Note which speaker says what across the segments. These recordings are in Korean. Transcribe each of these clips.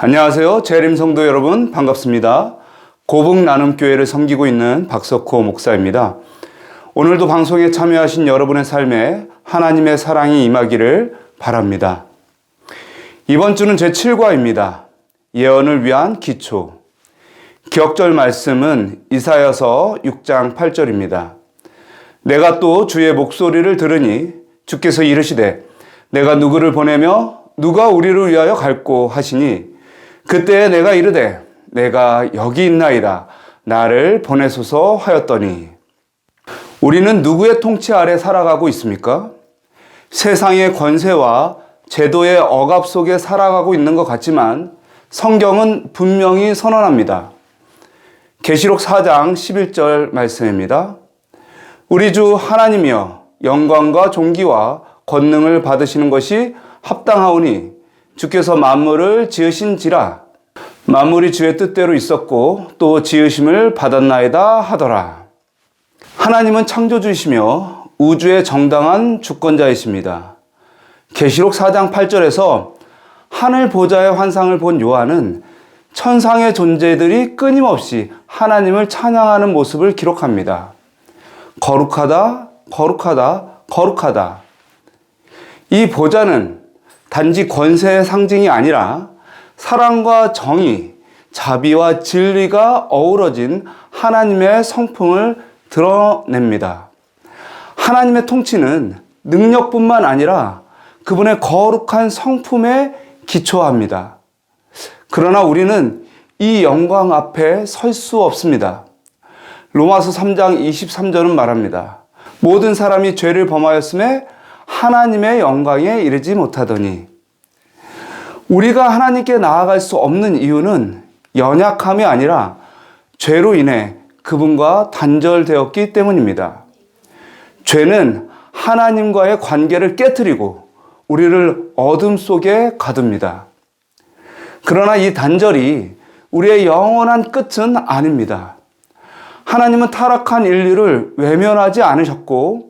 Speaker 1: 안녕하세요. 재림 성도 여러분, 반갑습니다. 고북 나눔교회를 섬기고 있는 박석호 목사입니다. 오늘도 방송에 참여하신 여러분의 삶에 하나님의 사랑이 임하기를 바랍니다. 이번 주는 제7과입니다. 예언을 위한 기초. 기억절 말씀은 이사야서 6장 8절입니다. 내가 또 주의 목소리를 들으니 주께서 이르시되 내가 누구를 보내며 누가 우리를 위하여 갈꼬 하시니 그때에 내가 이르되 내가 여기 있나이다 나를 보내소서 하였더니. 우리는 누구의 통치 아래 살아가고 있습니까? 세상의 권세와 제도의 억압 속에 살아가고 있는 것 같지만 성경은 분명히 선언합니다. 계시록 4장 11절 말씀입니다. 우리 주 하나님이여 영광과 존귀와 권능을 받으시는 것이 합당하오니 주께서 만물을 지으신지라. 만물이 주의 뜻대로 있었고 또 지으심을 받았나이다 하더라. 하나님은 창조주이시며 우주의 정당한 주권자이십니다. 계시록 4장 8절에서 하늘 보좌의 환상을 본 요한은 천상의 존재들이 끊임없이 하나님을 찬양하는 모습을 기록합니다. 거룩하다, 거룩하다, 거룩하다. 이 보좌는 단지 권세의 상징이 아니라 사랑과 정의, 자비와 진리가 어우러진 하나님의 성품을 드러냅니다. 하나님의 통치는 능력뿐만 아니라 그분의 거룩한 성품에 기초합니다. 그러나 우리는 이 영광 앞에 설 수 없습니다. 로마서 3장 23절은 말합니다. 모든 사람이 죄를 범하였음에 하나님의 영광에 이르지 못하더니. 우리가 하나님께 나아갈 수 없는 이유는 연약함이 아니라 죄로 인해 그분과 단절되었기 때문입니다. 죄는 하나님과의 관계를 깨트리고 우리를 어둠 속에 가둡니다. 그러나 이 단절이 우리의 영원한 끝은 아닙니다. 하나님은 타락한 인류를 외면하지 않으셨고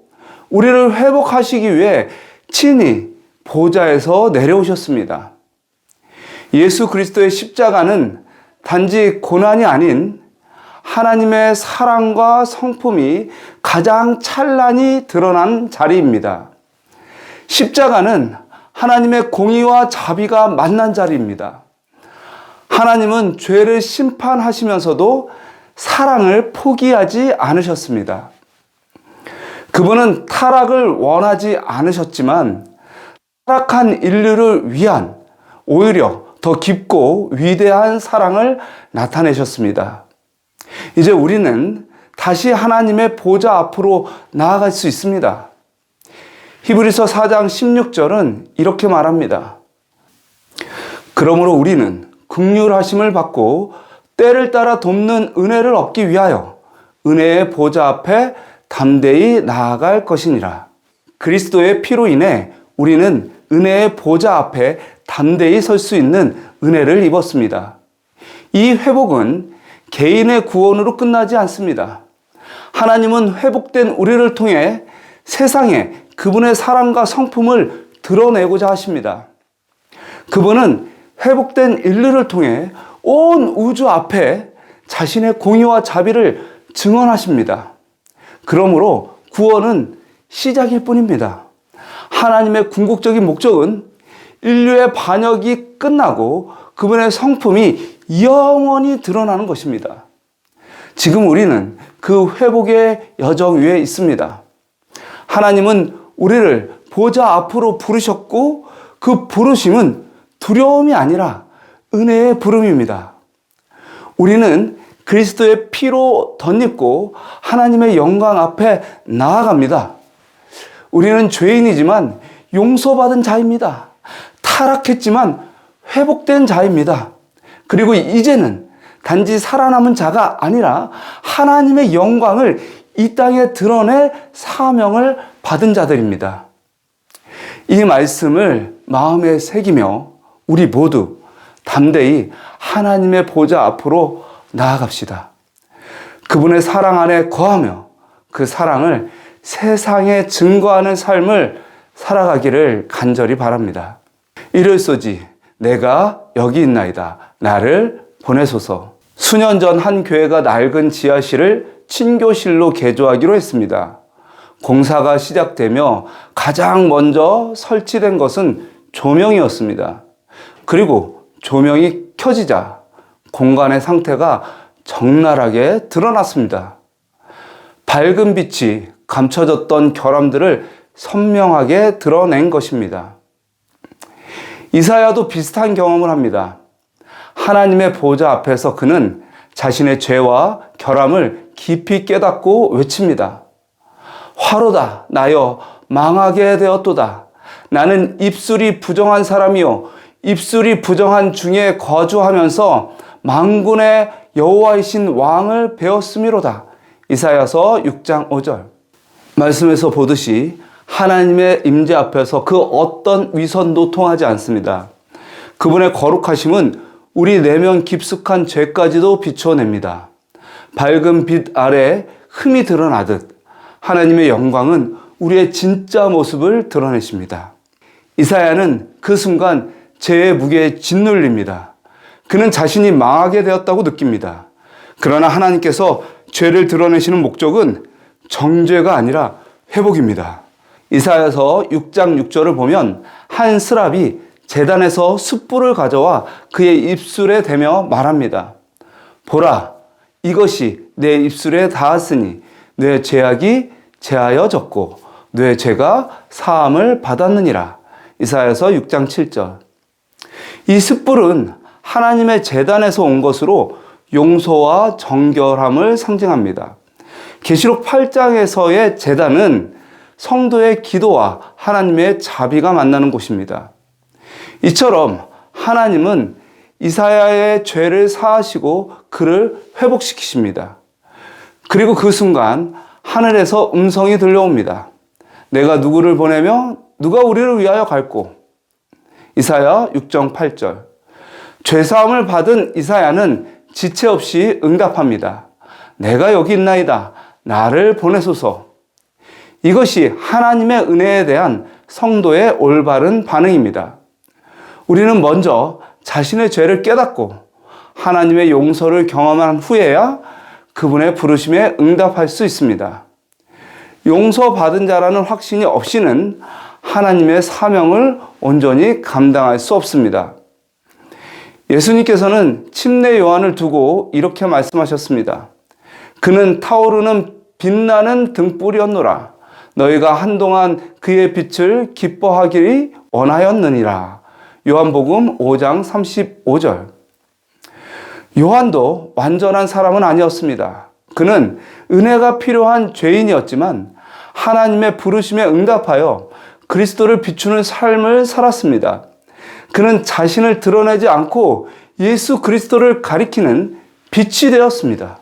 Speaker 1: 우리를 회복하시기 위해 친히 보좌에서 내려오셨습니다. 예수 그리스도의 십자가는 단지 고난이 아닌 하나님의 사랑과 성품이 가장 찬란히 드러난 자리입니다. 십자가는 하나님의 공의와 자비가 만난 자리입니다. 하나님은 죄를 심판하시면서도 사랑을 포기하지 않으셨습니다. 그분은 타락을 원하지 않으셨지만 타락한 인류를 위한 오히려 더 깊고 위대한 사랑을 나타내셨습니다. 이제 우리는 다시 하나님의 보좌 앞으로 나아갈 수 있습니다. 히브리서 4장 16절은 이렇게 말합니다. 그러므로 우리는 긍휼하심을 받고 때를 따라 돕는 은혜를 얻기 위하여 은혜의 보좌 앞에 담대히 나아갈 것이니라. 그리스도의 피로 인해 우리는 은혜의 보좌 앞에 담대히 설 수 있는 은혜를 입었습니다. 이 회복은 개인의 구원으로 끝나지 않습니다. 하나님은 회복된 우리를 통해 세상에 그분의 사랑과 성품을 드러내고자 하십니다. 그분은 회복된 인류를 통해 온 우주 앞에 자신의 공의와 자비를 증언하십니다. 그러므로 구원은 시작일 뿐입니다. 하나님의 궁극적인 목적은 인류의 반역이 끝나고 그분의 성품이 영원히 드러나는 것입니다. 지금 우리는 그 회복의 여정 위에 있습니다. 하나님은 우리를 보좌 앞으로 부르셨고 그 부르심은 두려움이 아니라 은혜의 부름입니다. 우리는 그리스도의 피로 덧입고 하나님의 영광 앞에 나아갑니다. 우리는 죄인이지만 용서받은 자입니다. 타락했지만 회복된 자입니다. 그리고 이제는 단지 살아남은 자가 아니라 하나님의 영광을 이 땅에 드러낼 사명을 받은 자들입니다. 이 말씀을 마음에 새기며 우리 모두 담대히 하나님의 보좌 앞으로 나아갑시다. 그분의 사랑 안에 거하며 그 사랑을 세상에 증거하는 삶을 살아가기를 간절히 바랍니다. 이럴소지 내가 여기 있나이다. 나를 보내소서. 수년 전 한 교회가 낡은 지하실을 친교실로 개조하기로 했습니다. 공사가 시작되며 가장 먼저 설치된 것은 조명이었습니다. 그리고 조명이 켜지자 공간의 상태가 적나라하게 드러났습니다. 밝은 빛이 감춰졌던 결함들을 선명하게 드러낸 것입니다. 이사야도 비슷한 경험을 합니다. 하나님의 보좌 앞에서 그는 자신의 죄와 결함을 깊이 깨닫고 외칩니다. 화로다 나여 망하게 되었도다. 나는 입술이 부정한 사람이요 입술이 부정한 중에 거주하면서 만군의 여호와이신 왕을 배웠음이로다. 이사야서 6장 5절. 말씀에서 보듯이 하나님의 임재 앞에서 그 어떤 위선도 통하지 않습니다. 그분의 거룩하심은 우리 내면 깊숙한 죄까지도 비춰냅니다. 밝은 빛 아래 흠이 드러나듯 하나님의 영광은 우리의 진짜 모습을 드러내십니다. 이사야는 그 순간 죄의 무게에 짓눌립니다. 그는 자신이 망하게 되었다고 느낍니다. 그러나 하나님께서 죄를 드러내시는 목적은 정죄가 아니라 회복입니다. 이사야서 6장 6절을 보면 한 스랍이 제단에서 숯불을 가져와 그의 입술에 대며 말합니다. 보라, 이것이 내 입술에 닿았으니 내 죄악이 제하여졌고 내 죄가 사함을 받았느니라. 이사야서 6장 7절. 이 숯불은 하나님의 제단에서 온 것으로 용서와 정결함을 상징합니다. 계시록 8장에서의 제단은 성도의 기도와 하나님의 자비가 만나는 곳입니다. 이처럼 하나님은 이사야의 죄를 사하시고 그를 회복시키십니다. 그리고 그 순간 하늘에서 음성이 들려옵니다. 내가 누구를 보내며 누가 우리를 위하여 갈꼬. 이사야 6장 8절. 죄사함을 받은 이사야는 지체 없이 응답합니다. 내가 여기 있나이다. 나를 보내소서. 이것이 하나님의 은혜에 대한 성도의 올바른 반응입니다. 우리는 먼저 자신의 죄를 깨닫고 하나님의 용서를 경험한 후에야 그분의 부르심에 응답할 수 있습니다. 용서받은 자라는 확신이 없이는 하나님의 사명을 온전히 감당할 수 없습니다. 예수님께서는 침례 요한을 두고 이렇게 말씀하셨습니다. 그는 타오르는 빛나는 등불이었노라. 너희가 한동안 그의 빛을 기뻐하기를 원하였느니라. 요한복음 5장 35절. 요한도 완전한 사람은 아니었습니다. 그는 은혜가 필요한 죄인이었지만 하나님의 부르심에 응답하여 그리스도를 비추는 삶을 살았습니다. 그는 자신을 드러내지 않고 예수 그리스도를 가리키는 빛이 되었습니다.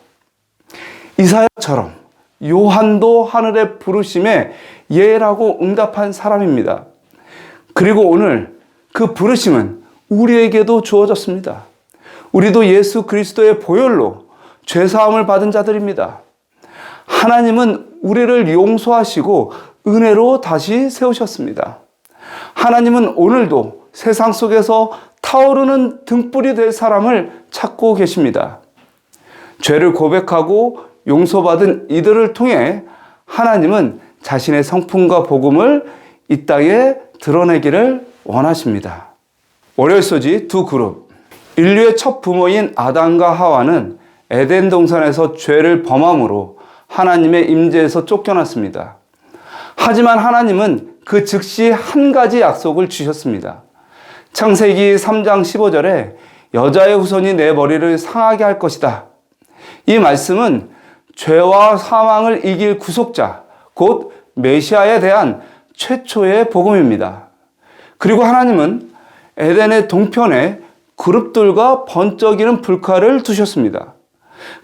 Speaker 1: 이사야처럼 요한도 하늘의 부르심에 예라고 응답한 사람입니다. 그리고 오늘 그 부르심은 우리에게도 주어졌습니다. 우리도 예수 그리스도의 보혈로 죄사함을 받은 자들입니다. 하나님은 우리를 용서하시고 은혜로 다시 세우셨습니다. 하나님은 오늘도 세상 속에서 타오르는 등불이 될 사람을 찾고 계십니다. 죄를 고백하고 용서받은 이들을 통해 하나님은 자신의 성품과 복음을 이 땅에 드러내기를 원하십니다. 월요일 소지 두 그룹. 인류의 첫 부모인 아담과 하와는 에덴 동산에서 죄를 범함으로 하나님의 임재에서 쫓겨났습니다. 하지만 하나님은 그 즉시 한 가지 약속을 주셨습니다. 창세기 3장 15절에 여자의 후손이 내 머리를 상하게 할 것이다. 이 말씀은 죄와 사망을 이길 구속자, 곧 메시아에 대한 최초의 복음입니다. 그리고 하나님은 에덴의 동편에 그룹들과 번쩍이는 불칼을 두셨습니다.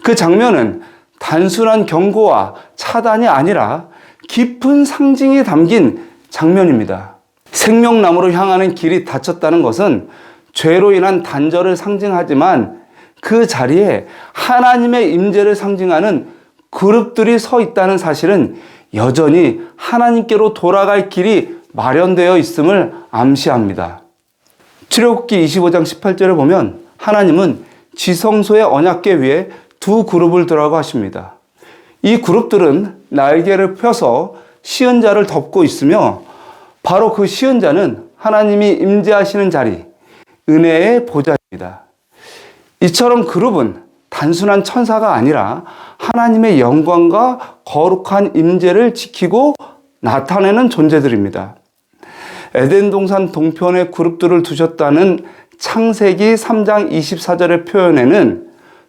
Speaker 1: 그 장면은 단순한 경고와 차단이 아니라 깊은 상징이 담긴 장면입니다. 생명나무로 향하는 길이 닫혔다는 것은 죄로 인한 단절을 상징하지만 그 자리에 하나님의 임재를 상징하는 그룹들이 서 있다는 사실은 여전히 하나님께로 돌아갈 길이 마련되어 있음을 암시합니다. 출애굽기 25장 18절에 보면 하나님은 지성소의 언약궤 위에 두 그룹을 두라고 하십니다. 이 그룹들은 날개를 펴서 시은자를 덮고 있으며 바로 그 시은자는 하나님이 임재하시는 자리, 은혜의 보좌입니다. 이처럼 그룹은 단순한 천사가 아니라 하나님의 영광과 거룩한 임재를 지키고 나타내는 존재들입니다. 에덴 동산 동편에 그룹들을 두셨다는 창세기 3장 24절의 표현에는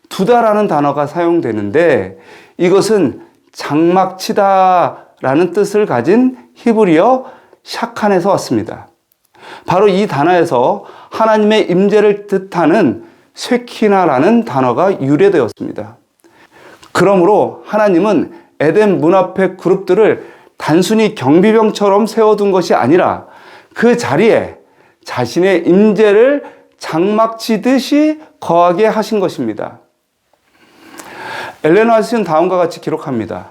Speaker 1: 두다라는 단어가 사용되는데 이것은 장막치다라는 뜻을 가진 히브리어 샤칸에서 왔습니다. 바로 이 단어에서 하나님의 임재를 뜻하는 쇠키나라는 단어가 유래되었습니다. 그러므로 하나님은 에덴 문 앞의 그룹들을 단순히 경비병처럼 세워둔 것이 아니라 그 자리에 자신의 임재를 장막치듯이 거하게 하신 것입니다. 엘렌 화이트는 다음과 같이 기록합니다.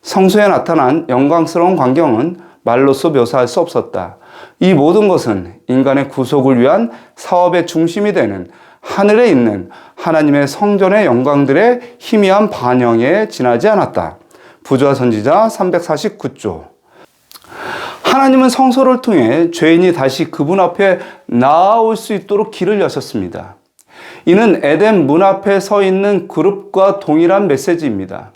Speaker 1: 성소에 나타난 영광스러운 광경은 말로써 묘사할 수 없었다. 이 모든 것은 인간의 구속을 위한 사업의 중심이 되는 하늘에 있는 하나님의 성전의 영광들의 희미한 반영에 지나지 않았다. 부조화 선지자 349조. 하나님은 성소를 통해 죄인이 다시 그분 앞에 나아올 수 있도록 길을 여셨습니다. 이는 에덴 문 앞에 서 있는 그룹과 동일한 메시지입니다.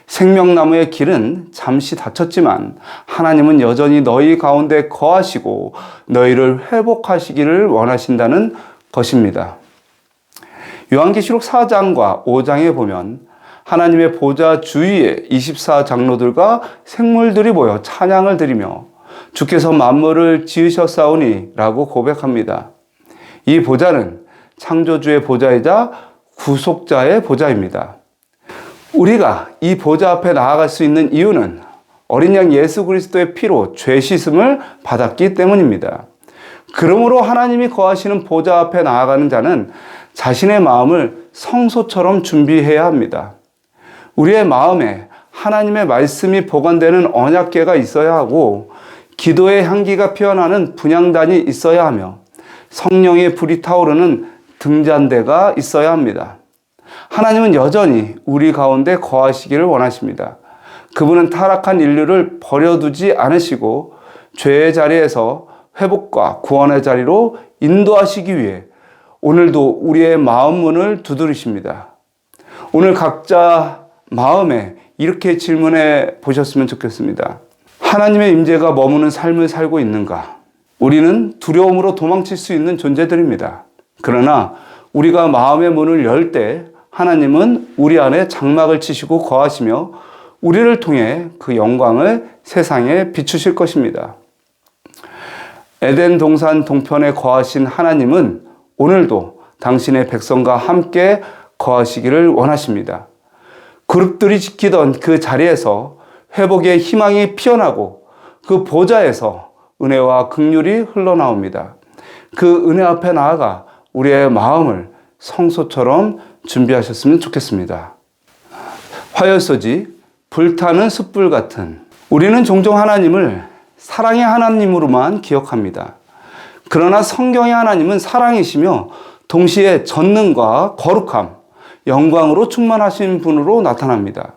Speaker 1: 생명나무의 길은 잠시 닫혔지만 하나님은 여전히 너희 가운데 거하시고 너희를 회복하시기를 원하신다는 것입니다. 요한계시록 4장과 5장에 보면 하나님의 보좌 주위에 24장로들과 생물들이 모여 찬양을 드리며 주께서 만물을 지으셨사오니 라고 고백합니다. 이 보좌는 창조주의 보좌이자 구속자의 보좌입니다. 우리가 이 보좌 앞에 나아갈 수 있는 이유는 어린 양 예수 그리스도의 피로 죄 씻음을 받았기 때문입니다. 그러므로 하나님이 거하시는 보좌 앞에 나아가는 자는 자신의 마음을 성소처럼 준비해야 합니다. 우리의 마음에 하나님의 말씀이 보관되는 언약궤가 있어야 하고 기도의 향기가 피어나는 분향단이 있어야 하며 성령의 불이 타오르는 등잔대가 있어야 합니다. 하나님은 여전히 우리 가운데 거하시기를 원하십니다. 그분은 타락한 인류를 버려두지 않으시고 죄의 자리에서 회복과 구원의 자리로 인도하시기 위해 오늘도 우리의 마음 문을 두드리십니다. 오늘 각자 마음에 이렇게 질문해 보셨으면 좋겠습니다. 하나님의 임재가 머무는 삶을 살고 있는가? 우리는 두려움으로 도망칠 수 있는 존재들입니다. 그러나 우리가 마음의 문을 열 때 하나님은 우리 안에 장막을 치시고 거하시며 우리를 통해 그 영광을 세상에 비추실 것입니다. 에덴 동산 동편에 거하신 하나님은 오늘도 당신의 백성과 함께 거하시기를 원하십니다. 그룹들이 지키던 그 자리에서 회복의 희망이 피어나고 그 보좌에서 은혜와 긍휼이 흘러나옵니다. 그 은혜 앞에 나아가 우리의 마음을 성소처럼 준비하셨으면 좋겠습니다. 화요소지 불타는 숯불 같은. 우리는 종종 하나님을 사랑의 하나님으로만 기억합니다. 그러나 성경의 하나님은 사랑이시며 동시에 전능과 거룩함, 영광으로 충만하신 분으로 나타납니다.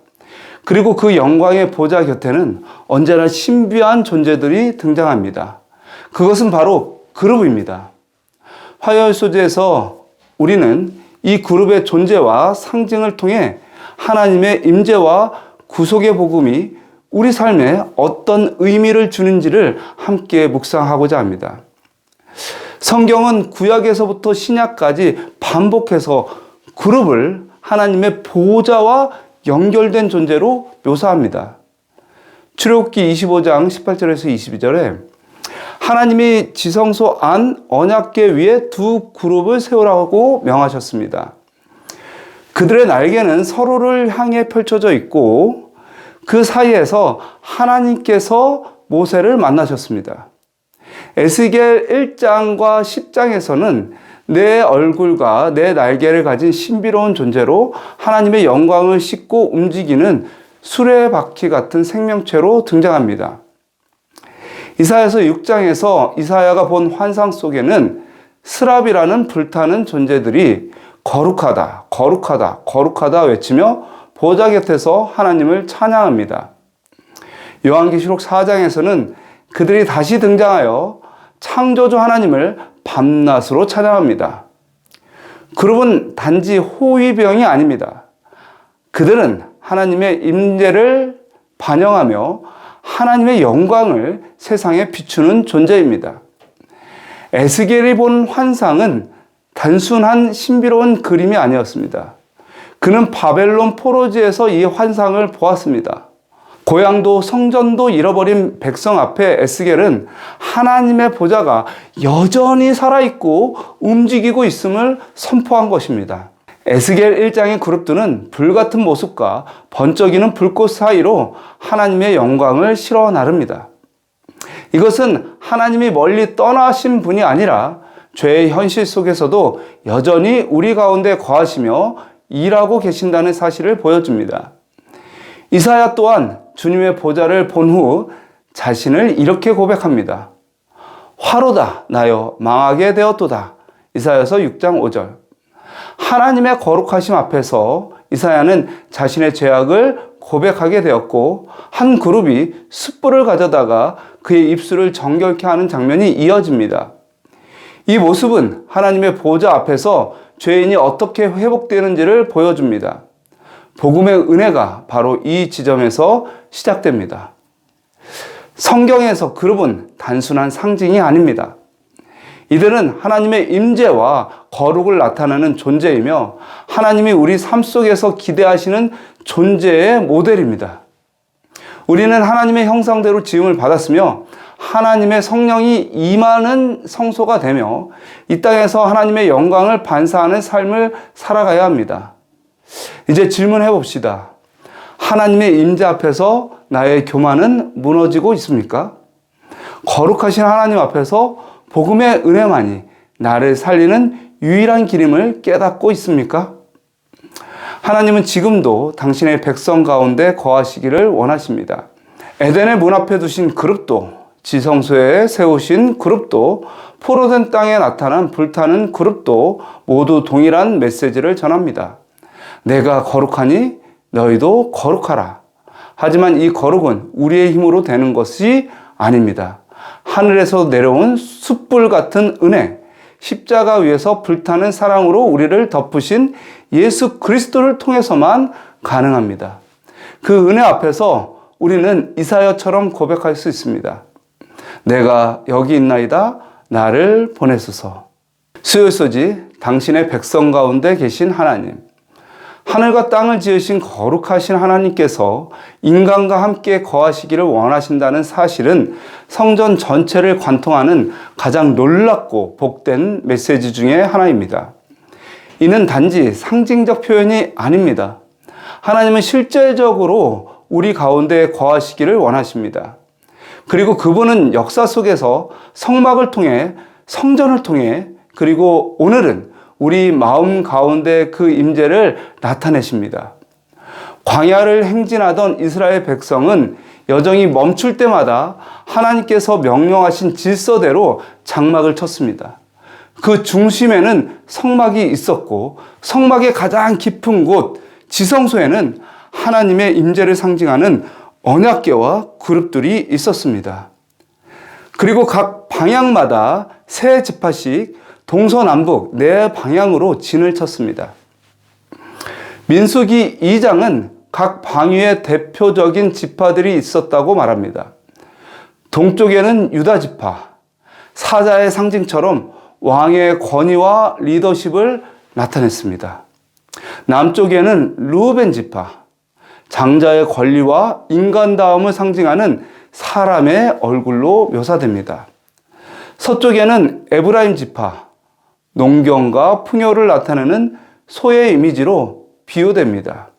Speaker 1: 그리고 그 영광의 보좌 곁에는 언제나 신비한 존재들이 등장합니다. 그것은 바로 그룹입니다. 화요일 소재에서 우리는 이 그룹의 존재와 상징을 통해 하나님의 임재와 구속의 복음이 우리 삶에 어떤 의미를 주는지를 함께 묵상하고자 합니다. 성경은 구약에서부터 신약까지 반복해서 그룹을 하나님의 보호자와 연결된 존재로 묘사합니다. 출애굽기 25장 18절에서 22절에 하나님이 지성소 안 언약궤 위에 두 그룹을 세우라고 명하셨습니다. 그들의 날개는 서로를 향해 펼쳐져 있고 그 사이에서 하나님께서 모세를 만나셨습니다. 에스겔 1장과 10장에서는 내 얼굴과 내 날개를 가진 신비로운 존재로 하나님의 영광을 싣고 움직이는 수레바퀴 같은 생명체로 등장합니다. 이사야서 6장에서 이사야가 본 환상 속에는 스랍이라는 불타는 존재들이 거룩하다, 거룩하다, 거룩하다 외치며 보좌 곁에서 하나님을 찬양합니다. 요한계시록 4장에서는 그들이 다시 등장하여 창조주 하나님을 밤낮으로 찬양합니다. 그룹은 단지 호위병이 아닙니다. 그들은 하나님의 임재를 반영하며 하나님의 영광을 세상에 비추는 존재입니다. 에스겔이 본 환상은 단순한 신비로운 그림이 아니었습니다. 그는 바벨론 포로지에서 이 환상을 보았습니다. 고향도 성전도 잃어버린 백성 앞에 에스겔은 하나님의 보좌가 여전히 살아있고 움직이고 있음을 선포한 것입니다. 에스겔 1장의 그룹들은 불같은 모습과 번쩍이는 불꽃 사이로 하나님의 영광을 실어 나릅니다. 이것은 하나님이 멀리 떠나신 분이 아니라 죄의 현실 속에서도 여전히 우리 가운데 거하시며 일하고 계신다는 사실을 보여줍니다. 이사야 또한 주님의 보좌를 본 후 자신을 이렇게 고백합니다. 화로다 나여 망하게 되었도다. 이사야서 6장 5절. 하나님의 거룩하심 앞에서 이사야는 자신의 죄악을 고백하게 되었고 한 그룹이 숯불을 가져다가 그의 입술을 정결케 하는 장면이 이어집니다. 이 모습은 하나님의 보좌 앞에서 죄인이 어떻게 회복되는지를 보여줍니다. 복음의 은혜가 바로 이 지점에서 시작됩니다. 성경에서 그룹은 단순한 상징이 아닙니다. 이들은 하나님의 임재와 거룩을 나타내는 존재이며 하나님이 우리 삶 속에서 기대하시는 존재의 모델입니다. 우리는 하나님의 형상대로 지음을 받았으며 하나님의 성령이 임하는 성소가 되며 이 땅에서 하나님의 영광을 반사하는 삶을 살아가야 합니다. 이제 질문해 봅시다. 하나님의 임재 앞에서 나의 교만은 무너지고 있습니까? 거룩하신 하나님 앞에서 복음의 은혜만이 나를 살리는 유일한 길임을 깨닫고 있습니까? 하나님은 지금도 당신의 백성 가운데 거하시기를 원하십니다. 에덴의 문 앞에 두신 그룹도, 지성소에 세우신 그룹도, 포로된 땅에 나타난 불타는 그룹도 모두 동일한 메시지를 전합니다. 내가 거룩하니 너희도 거룩하라. 하지만 이 거룩은 우리의 힘으로 되는 것이 아닙니다. 하늘에서 내려온 숯불 같은 은혜, 십자가 위에서 불타는 사랑으로 우리를 덮으신 예수 그리스도를 통해서만 가능합니다. 그 은혜 앞에서 우리는 이사야처럼 고백할 수 있습니다. 내가 여기 있나이다. 나를 보내소서. 수요일소지 당신의 백성 가운데 계신 하나님, 하늘과 땅을 지으신 거룩하신 하나님께서 인간과 함께 거하시기를 원하신다는 사실은 성전 전체를 관통하는 가장 놀랍고 복된 메시지 중에 하나입니다. 이는 단지 상징적 표현이 아닙니다. 하나님은 실제적으로 우리 가운데 거하시기를 원하십니다. 그리고 그분은 역사 속에서 성막을 통해, 성전을 통해, 그리고 오늘은 우리 마음 가운데 그 임재를 나타내십니다. 광야를 행진하던 이스라엘 백성은 여정이 멈출 때마다 하나님께서 명령하신 질서대로 장막을 쳤습니다. 그 중심에는 성막이 있었고 성막의 가장 깊은 곳 지성소에는 하나님의 임재를 상징하는 언약궤와 그룹들이 있었습니다. 그리고 각 방향마다 세 지파씩 동서남북 네 방향으로 진을 쳤습니다. 민수기 2장은 각 방위의 대표적인 지파들이 있었다고 말합니다. 동쪽에는 유다 지파, 사자의 상징처럼 왕의 권위와 리더십을 나타냈습니다. 남쪽에는 르우벤 지파, 장자의 권리와 인간다움을 상징하는 사람의 얼굴로 묘사됩니다. 서쪽에는 에브라임 지파, 농경과 풍요를 나타내는 소의 이미지로 비유됩니다.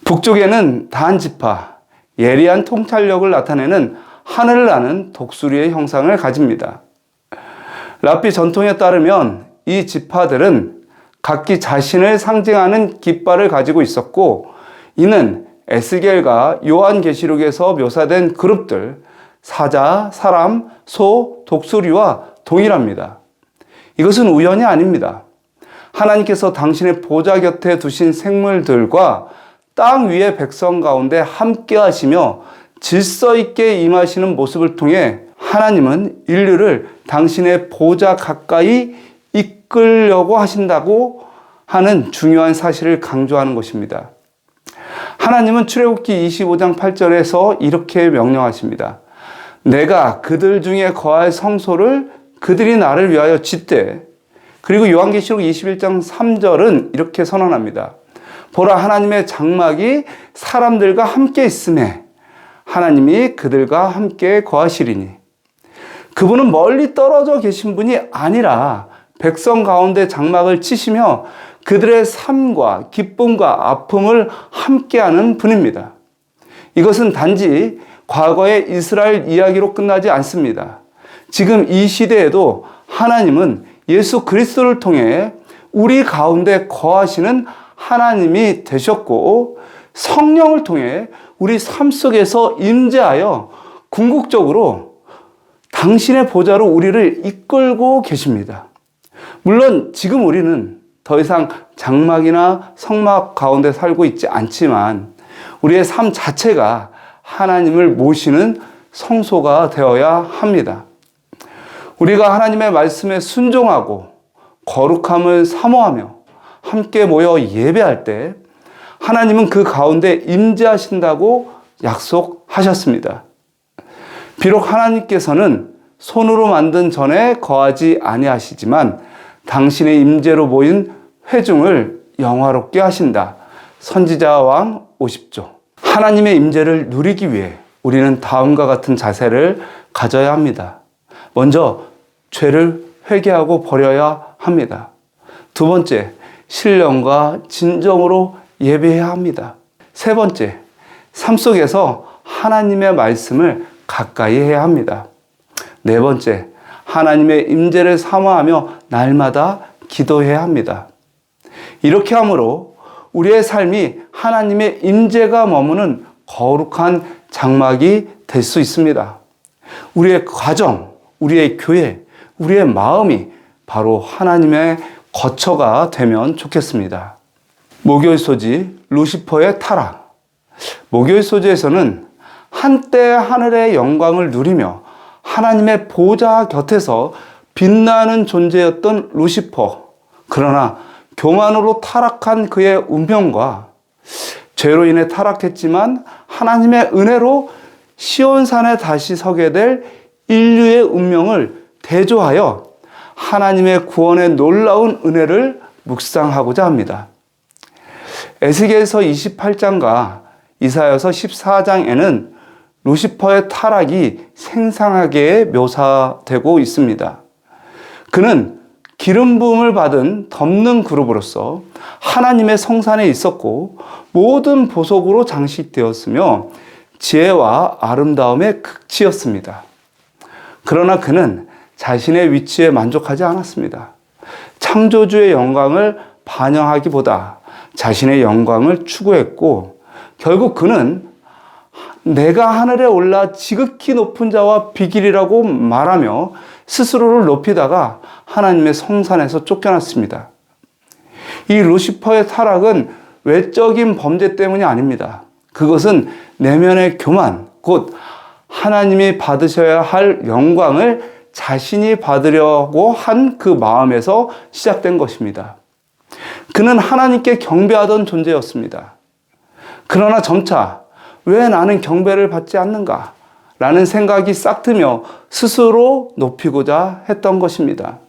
Speaker 1: 북쪽에는 단 지파, 예리한 통찰력을 나타내는 하늘을 나는 독수리의 형상을 가집니다. 랍비 전통에 따르면 이 지파들은 각기 자신을 상징하는 깃발을 가지고 있었고 이는 에스겔과 요한계시록에서 묘사된 그룹들, 사자, 사람, 소, 독수리와 동일합니다. 이것은 우연이 아닙니다. 하나님께서 당신의 보좌 곁에 두신 생물들과 땅 위의 백성 가운데 함께 하시며 질서 있게 임하시는 모습을 통해 하나님은 인류를 당신의 보좌 가까이 이끌려고 하신다고 하는 중요한 사실을 강조하는 것입니다. 하나님은 출애굽기 25장 8절에서 이렇게 명령하십니다. 내가 그들 중에 거할 성소를 그들이 나를 위하여 짓되. 그리고 요한계시록 21장 3절은 이렇게 선언합니다. 보라, 하나님의 장막이 사람들과 함께 있음에 하나님이 그들과 함께 거하시리니. 그분은 멀리 떨어져 계신 분이 아니라 백성 가운데 장막을 치시며 그들의 삶과 기쁨과 아픔을 함께하는 분입니다. 이것은 단지 과거의 이스라엘 이야기로 끝나지 않습니다. 지금 이 시대에도 하나님은 예수 그리스도를 통해 우리 가운데 거하시는 하나님이 되셨고, 성령을 통해 우리 삶 속에서 임재하여 궁극적으로 당신의 보좌로 우리를 이끌고 계십니다. 물론 지금 우리는 더 이상 장막이나 성막 가운데 살고 있지 않지만 우리의 삶 자체가 하나님을 모시는 성소가 되어야 합니다. 우리가 하나님의 말씀에 순종하고 거룩함을 사모하며 함께 모여 예배할 때 하나님은 그 가운데 임재하신다고 약속하셨습니다. 비록 하나님께서는 손으로 만든 전에 거하지 아니하시지만 당신의 임재로 모인 회중을 영화롭게 하신다. 선지자 왕 50조. 하나님의 임재를 누리기 위해 우리는 다음과 같은 자세를 가져야 합니다. 먼저 죄를 회개하고 버려야 합니다. 두 번째, 신령과 진정으로 예배해야 합니다. 세 번째, 삶 속에서 하나님의 말씀을 가까이 해야 합니다. 네 번째, 하나님의 임재를 사모하며 날마다 기도해야 합니다. 이렇게 함으로 우리의 삶이 하나님의 임재가 머무는 거룩한 장막이 될 수 있습니다. 우리의 가정, 우리의 교회, 우리의 마음이 바로 하나님의 거처가 되면 좋겠습니다. 목요일 소지 루시퍼의 타락. 목요일 소지에서는 한때 하늘의 영광을 누리며 하나님의 보좌 곁에서 빛나는 존재였던 루시퍼. 그러나 교만으로 타락한 그의 운명과 죄로 인해 타락했지만 하나님의 은혜로 시온산에 다시 서게 될 인류의 운명을 대조하여 하나님의 구원의 놀라운 은혜를 묵상하고자 합니다. 에스겔서 28장과 이사야서 14장에는 루시퍼의 타락이 생생하게 묘사되고 있습니다. 그는 기름 부음을 받은 덮는 그룹으로서 하나님의 성산에 있었고 모든 보석으로 장식되었으며 지혜와 아름다움의 극치였습니다. 그러나 그는 자신의 위치에 만족하지 않았습니다. 창조주의 영광을 반영하기보다 자신의 영광을 추구했고 결국 그는 내가 하늘에 올라 지극히 높은 자와 비길이라고 말하며 스스로를 높이다가 하나님의 성산에서 쫓겨났습니다. 이 루시퍼의 타락은 외적인 범죄 때문이 아닙니다. 그것은 내면의 교만, 곧 하나님이 받으셔야 할 영광을 자신이 받으려고 한 그 마음에서 시작된 것입니다. 그는 하나님께 경배하던 존재였습니다. 그러나 점차 왜 나는 경배를 받지 않는가? 라는 생각이 싹트며 스스로 높이고자 했던 것입니다.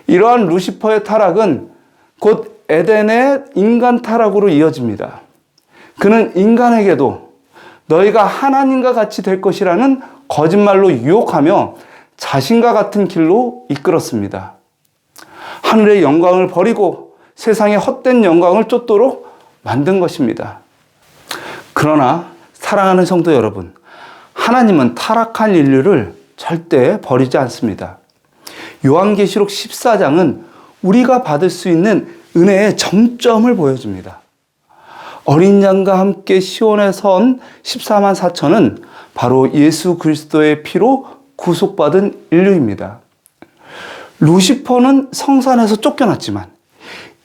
Speaker 1: 이러한 루시퍼의 타락은 곧 에덴의 인간 타락으로 이어집니다. 그는 인간에게도 너희가 하나님과 같이 될 것이라는 거짓말로 유혹하며 자신과 같은 길로 이끌었습니다. 하늘의 영광을 버리고 세상의 헛된 영광을 쫓도록 만든 것입니다. 그러나 사랑하는 성도 여러분, 하나님은 타락한 인류를 절대 버리지 않습니다. 요한계시록 14장은 우리가 받을 수 있는 은혜의 정점을 보여줍니다. 어린 양과 함께 시온에 선 14만 4천은 바로 예수 그리스도의 피로 구속받은 인류입니다. 루시퍼는 성산에서 쫓겨났지만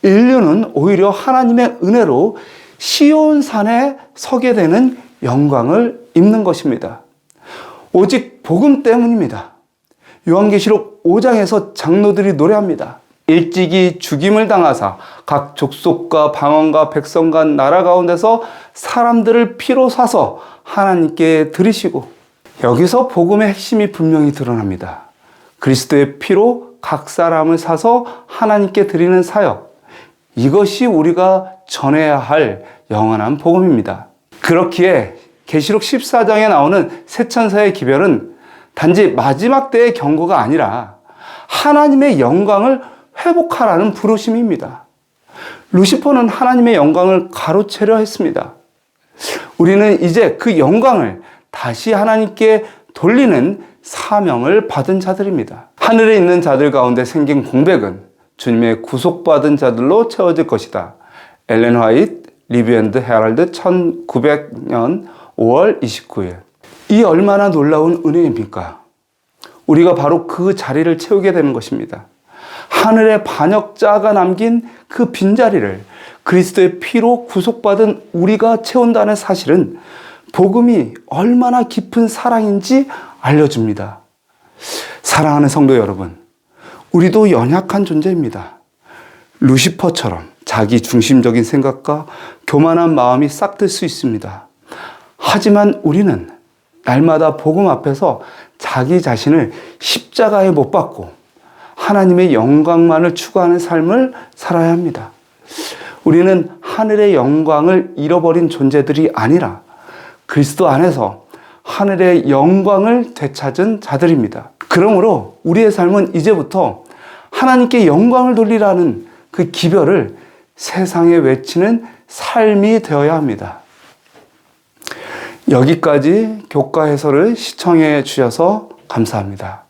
Speaker 1: 인류는 오히려 하나님의 은혜로 시온산에 서게 되는 영광을 입는 것입니다. 오직 복음 때문입니다. 요한계시록 5장에서 장로들이 노래합니다. 일찍이 죽임을 당하사 각 족속과 방언과 백성과 나라 가운데서 사람들을 피로 사서 하나님께 드리시고, 여기서 복음의 핵심이 분명히 드러납니다. 그리스도의 피로 각 사람을 사서 하나님께 드리는 사역, 이것이 우리가 전해야 할 영원한 복음입니다. 그렇기에 계시록 14장에 나오는 새 천사의 기별은 단지 마지막 때의 경고가 아니라 하나님의 영광을 회복하라는 부르심입니다. 루시퍼는 하나님의 영광을 가로채려 했습니다. 우리는 이제 그 영광을 다시 하나님께 돌리는 사명을 받은 자들입니다. 하늘에 있는 자들 가운데 생긴 공백은 주님의 구속받은 자들로 채워질 것이다. 엘렌 화이트, 리뷰 앤드 헤럴드 1900년 5월 29일. 이 얼마나 놀라운 은혜입니까? 우리가 바로 그 자리를 채우게 되는 것입니다. 하늘의 반역자가 남긴 그 빈자리를 그리스도의 피로 구속받은 우리가 채운다는 사실은 복음이 얼마나 깊은 사랑인지 알려줍니다. 사랑하는 성도 여러분, 우리도 연약한 존재입니다. 루시퍼처럼 자기 중심적인 생각과 교만한 마음이 싹들 수 있습니다. 하지만 우리는 날마다 복음 앞에서 자기 자신을 십자가에 못 박고 하나님의 영광만을 추구하는 삶을 살아야 합니다. 우리는 하늘의 영광을 잃어버린 존재들이 아니라 그리스도 안에서 하늘의 영광을 되찾은 자들입니다. 그러므로 우리의 삶은 이제부터 하나님께 영광을 돌리라는 그 기별을 세상에 외치는 삶이 되어야 합니다. 여기까지 교과 해설을 시청해 주셔서 감사합니다.